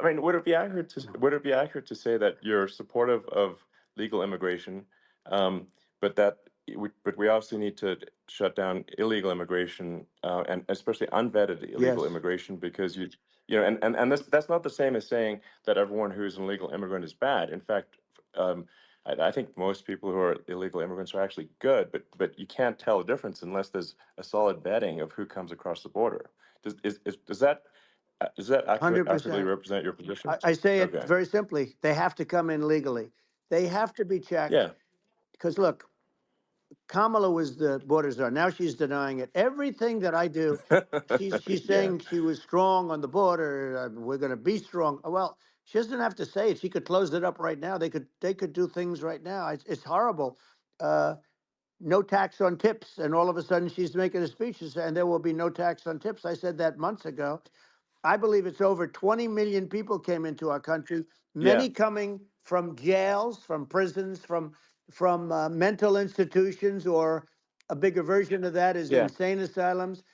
I mean, would it be accurate to say that you're supportive of legal immigration, um, but but we also need to shut down illegal immigration, and especially unvetted illegal Yes, immigration, because and that's not the same as saying that everyone who's an illegal immigrant is bad. In fact, I think most people who are illegal immigrants are actually good, but you can't tell the difference unless there's a solid vetting of who comes across the border. Does that accurately 100%. represent your position? I say it Okay. very simply. They have to come in legally. They have to be checked Yeah. because look, Kamala was the border czar. Now she's denying it. Everything that I do, she's Yeah. saying she was strong on the border. We're going to be strong. Well, she doesn't have to say it. She could close it up right now. They could do things right now. It's horrible. Uh, no tax on tips, and all of a sudden she's making a speech and there will be no tax on tips. I said that months ago. I believe it's over 20 million people came into our country, Yeah. many coming from jails, from prisons, from mental institutions, or a bigger version of that is Yeah. insane asylums,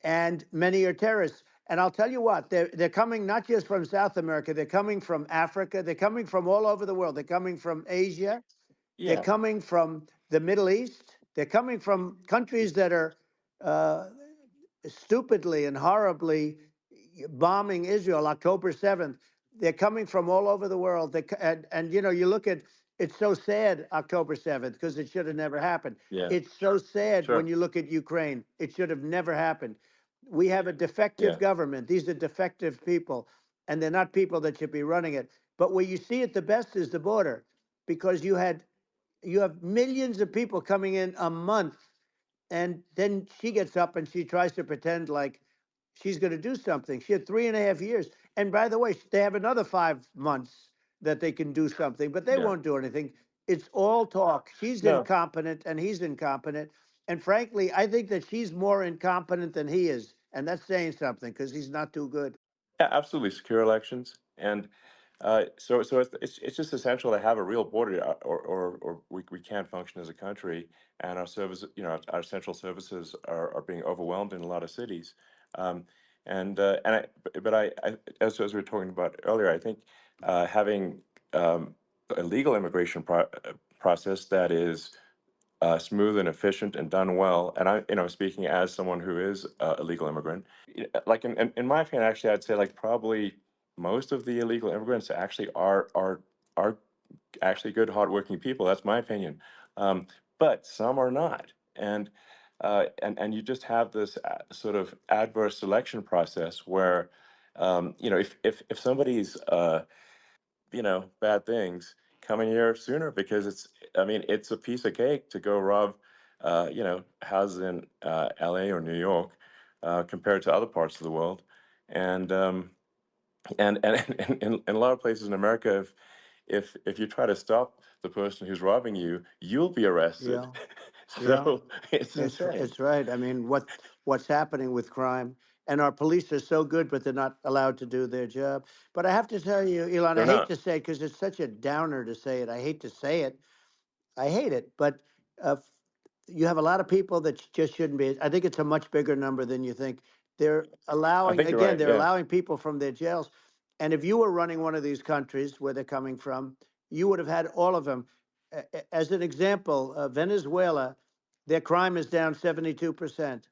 and many are terrorists. And I'll tell you what, they're coming not just from South America, they're coming from Africa, they're coming from all over the world. They're coming from Asia, they're Yeah. coming from the Middle East, they're coming from countries that are uh, stupidly and horribly bombing Israel October 7th. They're coming from all over the world. And you know, you look at it's so sad October 7th because it should have never happened. Yeah. It's so sad when Sure. you look at Ukraine. It should have never happened. We have a defective Yeah. government. These are defective people, and they're not people that should be running it. But where you see it the best is the border, because you have millions of people coming in a month, and then she gets up and she tries to pretend like she's going to do something. She had 3.5 years. And by the way, they have another 5 months that they can do something, but they Yeah. won't do anything. It's all talk. She's No. incompetent and he's incompetent. And frankly, I think that she's more incompetent than he is. And that's saying something because he's not too good. Yeah, absolutely. Secure elections, and so it's just essential to have a real border, or we can't function as a country, and our central services are being overwhelmed in a lot of cities. Um, as we were talking about earlier, I think having a legal immigration process that is smooth and efficient and done well. And speaking as someone who is a legal immigrant, like in my opinion, actually, I'd say like probably most of the illegal immigrants actually are actually good, hardworking people. That's my opinion. Um, but some are not, and you just have this sort of adverse selection process where, if somebody's bad things, coming here sooner, because I mean, it's a piece of cake to go rob, houses in LA or New York, compared to other parts of the world. And, in a lot of places in America, if you try to stop the person who's robbing you, you'll be arrested. Yeah. Yeah. So it's insane. It's right. I mean, what's happening with crime, and our police are so good, but they're not allowed to do their job. But I have to tell you, Elon, I They're hate not. to say it because it's such a downer to say it. I hate to say it. I hate it. But uh, you have a lot of people that just shouldn't be. I think it's a much bigger number than you think. They're I allowing, think you're again, right. they're Yeah. allowing people from their jails. And if you were running one of these countries where they're coming from, you would have had all of them. As an example, Venezuela, their crime is down 72%.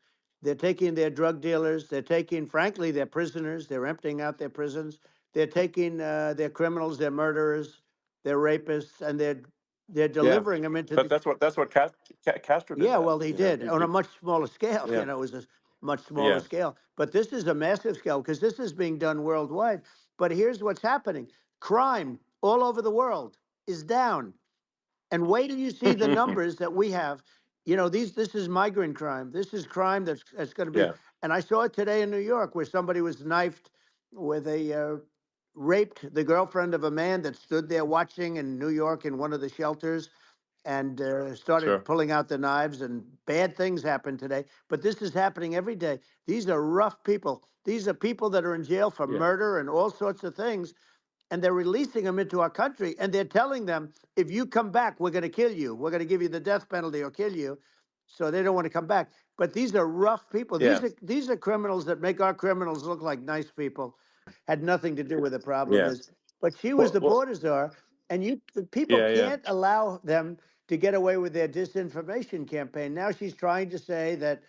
They're taking their drug dealers, they're taking, frankly, their prisoners, they're emptying out their prisons, they're taking their criminals, their murderers, their rapists, and they're Yeah. delivering them into But the. that's what Castro did Yeah, that. well, he did on a much smaller scale. Yeah. You know, it was a much smaller Yeah. scale. But this is a massive scale because this is being done worldwide. But here's what's happening: crime all over the world is down. And wait till you see the numbers that we have. You know, this is migrant crime. This is crime that's going to be. Yeah. And I saw it today in New York where somebody was knifed with raped the girlfriend of a man that stood there watching in New York in one of the shelters, and started Sure. pulling out the knives, and bad things happened today. But this is happening every day. These are rough people. These are people that are in jail for Yeah. murder and all sorts of things, and they're releasing them into our country, and they're telling them, if you come back, we're going to kill you. We're going to give you the death penalty or kill you. So they don't want to come back. But these are rough people. Yeah. These are criminals that make our criminals look like nice people. had nothing to do with the problem Yeah. is, but she was Well, the well, border czar, and the people yeah, yeah, can't allow them to get away with their disinformation campaign. Now she's trying to say that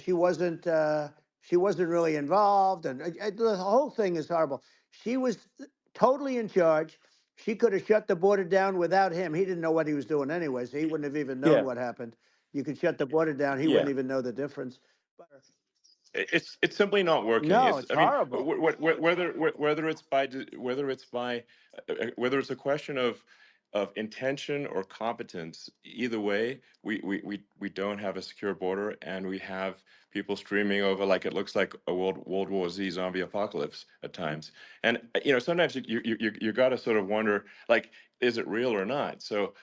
she wasn't really involved, and the whole thing is horrible. She was totally in charge. She could have shut the border down without him. He didn't know what he was doing anyway, so he wouldn't have even known yeah, what happened. You could shut the border down; he yeah. wouldn't even know the difference. But It's simply not working. no, It's it's I mean horrible. whether it's by whether it's a question of intention or competence, either way, we don't have a secure border, and we have people streaming over like it looks like a World War Z zombie apocalypse at times. And sometimes you got to sort of wonder, like, is it real or not? So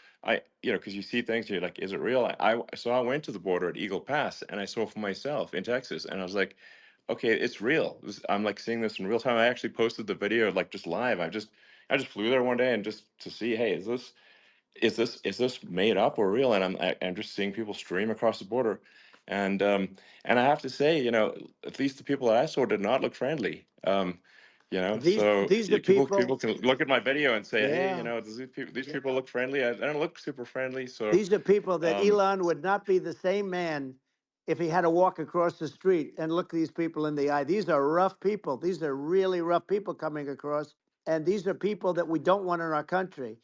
because you see things, you're like, is it real? So I went to the border at Eagle Pass, and I saw for myself in Texas, and I was like, okay, it's real. I'm like seeing this in real time. I actually posted the video like just live. I just flew there one day and just to see, hey, is this made up or real? And I'm just seeing people stream across the border, and I have to say, at least the people that I saw did not look friendly. So These are people people. can look at my video and say, hey, Yeah. does these people look friendly? I don't look super friendly. So These are people that um, Elon would not be the same man if he had to walk across the street and look these people in the eye. These are rough people. These are really rough people coming across. And these are people that we don't want in our country.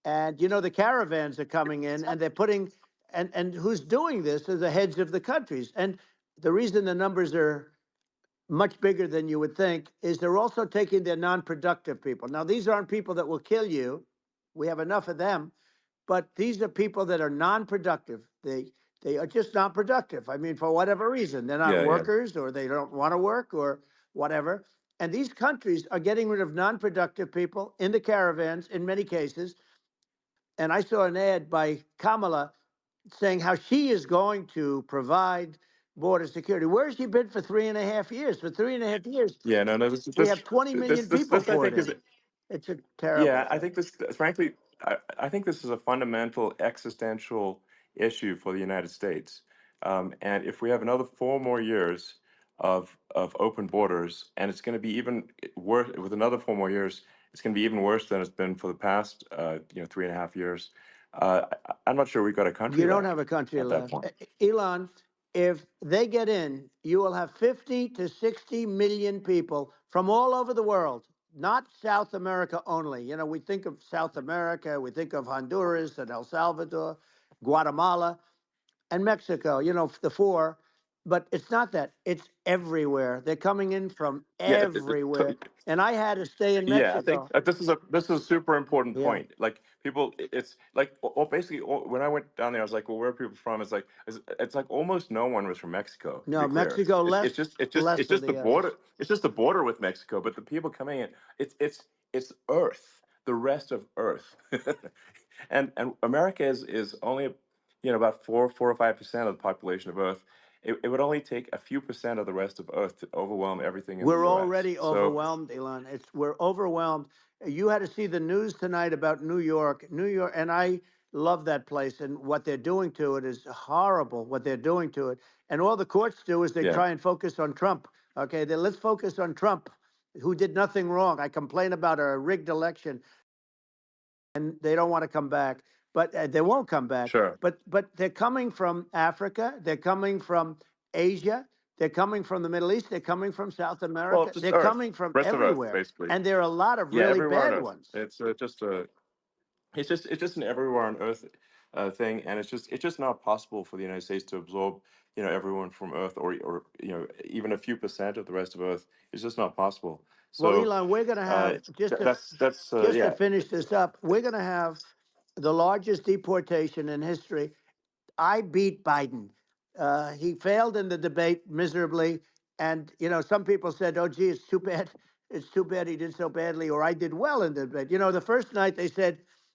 And the caravans are coming in and they're putting and who's doing this are the heads of the countries. And the reason the numbers are much bigger than you would think is they're also taking their non-productive people. Now, these aren't people that will kill you. We have enough of them, but these are people that are non-productive. They are just not productive. I mean, for whatever reason, they're not yeah, yeah, workers or they don't want to work or whatever. And these countries are getting rid of non-productive people in the caravans in many cases. And I saw an ad by Kamala saying how she is going to provide border security. Where has she been for 3.5 years? For 3.5 years, yeah. No, no. we have 20 million people I poured think is in. It's a terrible Yeah, I thing. think this, frankly, I think this is a fundamental existential issue for the United States. And if we have another 4 more years of open borders, and it's going to be even worse with another 4 more years, it's going to be even worse than it's been for the past, 3.5 years. I'm not sure we've got a country You don't have left a country at that left. point. Elon, if they get in, you will have 50 to 60 million people from all over the world, not South America only. We think of South America, we think of Honduras and El Salvador, Guatemala, and Mexico, the four. But it's not that. It's everywhere. They're coming in from Yeah, everywhere. And I had to stay in Yeah, I think Mexico. this is a super important Yeah. point. Like people, it's like basically when I went down there, I was like, well, where are people from? It's like almost no one was from Mexico. To be No, clear, Mexico it's it's less, just it's just less it's than just the the border. others. It's just the border with Mexico. But the people coming in, it's Earth, the rest of Earth, and America is only about 4 or 5% of the population of Earth. It would only take a few percent of the rest of Earth to overwhelm everything in the We're U.S. already So overwhelmed, Elon. We're overwhelmed. You had to see the news tonight about New York. New York, and I love that place. And what they're doing to it is horrible. What they're doing to it, and all the courts do is they yeah, try and focus on Trump. Okay, let's focus on Trump, who did nothing wrong. I complain about a rigged election, and they don't want to come back, but they won't come back. sure. But they're coming from Africa. They're coming from Asia. They're coming from the Middle East. They're coming from South Well, America. just They're Earth, coming from rest of Earth, everywhere, basically. and there are a lot of Yeah, really everywhere on bad Earth. ones. It's just an everywhere on Earth thing, and it's just not possible for the United States to absorb everyone from Earth, or even a few percent of the rest of Earth. It's just not possible. Well, So Elon, we're going to uh, have just to that's just to yeah, finish this up. We're going to have the largest deportation in history. I beat Biden. He failed in the debate miserably. And, some people said, oh, gee, it's too bad. It's too bad he did so badly, or I did well in the debate. The first night they said,